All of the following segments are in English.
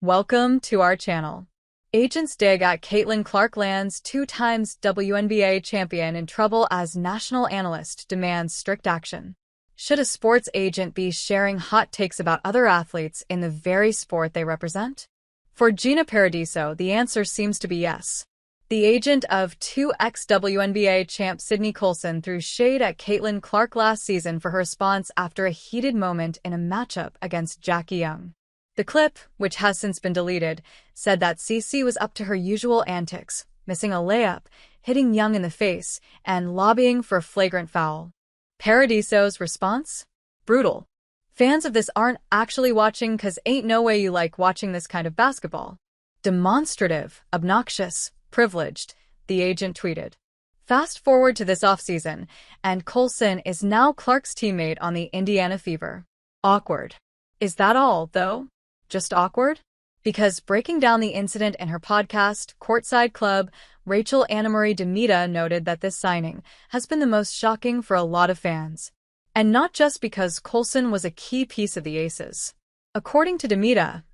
Welcome to our channel. Agents dig at Caitlin Clark lands two-time WNBA champion in trouble as national analyst demands strict action. Should a sports agent be sharing hot takes about other athletes in the very sport they represent? For Gina Paradiso, the answer seems to be yes. The agent of 2x WNBA champ Sydney Colson threw shade at Caitlin Clark last season for her response after a heated moment in a matchup against Jackie Young. The clip, which has since been deleted, said that CC was up to her usual antics, missing a layup, hitting Young in the face, and lobbying for a flagrant foul. Paradiso's response? Brutal. Fans of this aren't actually watching 'cause ain't no way you like watching this kind of basketball. Demonstrative, obnoxious, privileged, the agent tweeted. Fast forward to this offseason, and Colson is now Clark's teammate on the Indiana Fever. Awkward. Is that all, though? Just awkward? Because breaking down the incident in her podcast, Courtside Club, Rachel Annamarie Demita noted that this signing has been the most shocking for a lot of fans. And not just because Colson was a key piece of the Aces. According to Demita,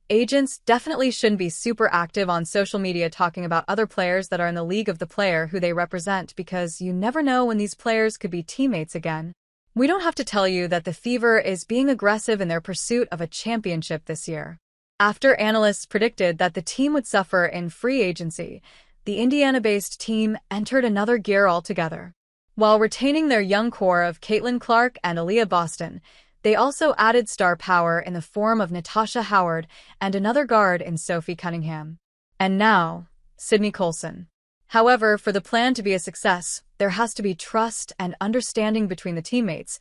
agents definitely shouldn't be super active on social media talking about other players that are in the league of the player who they represent because you never know when these players could be teammates again. We don't have to tell you that the Fever is being aggressive in their pursuit of a championship this year. After analysts predicted that the team would suffer in free agency, the Indiana-based team entered another gear altogether. While retaining their young core of Caitlin Clark and Aaliyah Boston, they also added star power in the form of Natasha Howard and another guard in Sophie Cunningham. And now, Sydney Colson. However, for the plan to be a success, there has to be trust and understanding between the teammates,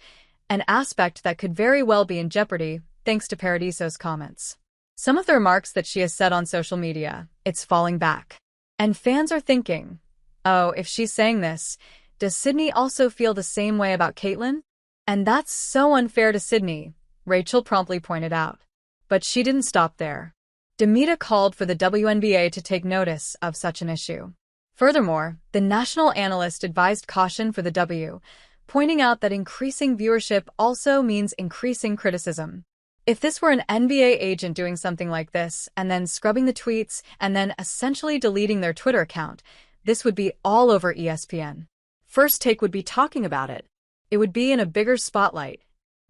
an aspect that could very well be in jeopardy thanks to Paradiso's comments. Some of the remarks that she has said on social media, it's falling back. And fans are thinking, oh, if she's saying this, does Sydney also feel the same way about Caitlin? And that's so unfair to Sydney, Rachel promptly pointed out. But she didn't stop there. Demita called for the WNBA to take notice of such an issue. Furthermore, the national analyst advised caution for the W, pointing out that increasing viewership also means increasing criticism. If this were an NBA agent doing something like this, and then scrubbing the tweets, and then essentially deleting their Twitter account, this would be all over ESPN. First Take would be talking about it. It would be in a bigger spotlight.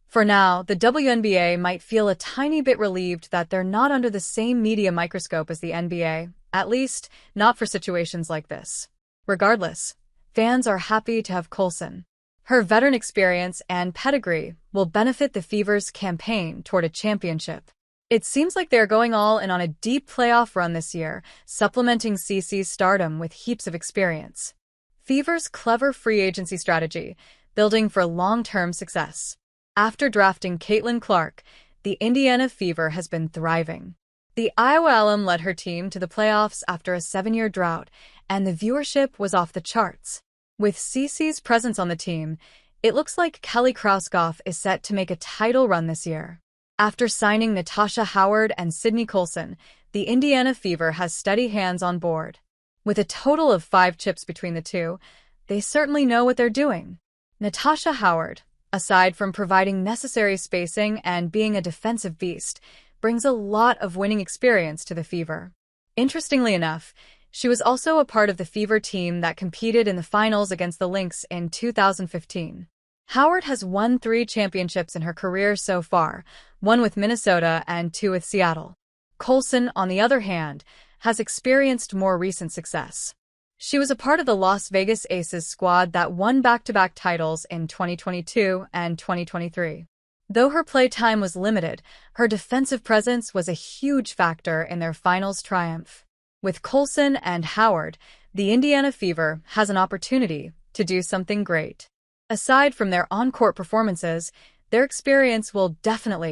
For now, the WNBA might feel a tiny bit relieved that they're not under the same media microscope as the NBA, at least not for situations like this. Regardless, fans are happy to have Colson. Her veteran experience and pedigree will benefit the Fever's campaign toward a championship. It seems like they're going all in on a deep playoff run this year, supplementing CC's stardom with heaps of experience. Fever's clever free agency strategy, building for long-term success. After drafting Caitlin Clark, the Indiana Fever has been thriving. The Iowa alum led her team to the playoffs after a 7-year drought, and the viewership was off the charts. With CC's presence on the team, it looks like Kelly Krauskopf is set to make a title run this year. After signing Natasha Howard and Sydney Colson, the Indiana Fever has steady hands on board. With a total of 5 chips between the two, they certainly know what they're doing. Natasha Howard, aside from providing necessary spacing and being a defensive beast, brings a lot of winning experience to the Fever. Interestingly enough, she was also a part of the Fever team that competed in the finals against the Lynx in 2015. Howard has won 3 championships in her career so far, 1 with Minnesota and 2 with Seattle. Colson, on the other hand, has experienced more recent success. She was a part of the Las Vegas Aces squad that won back-to-back titles in 2022 and 2023. Though her playtime was limited, her defensive presence was a huge factor in their finals triumph. With Colson and Howard, the Indiana Fever has an opportunity to do something great. Aside from their on-court performances, their experience will definitely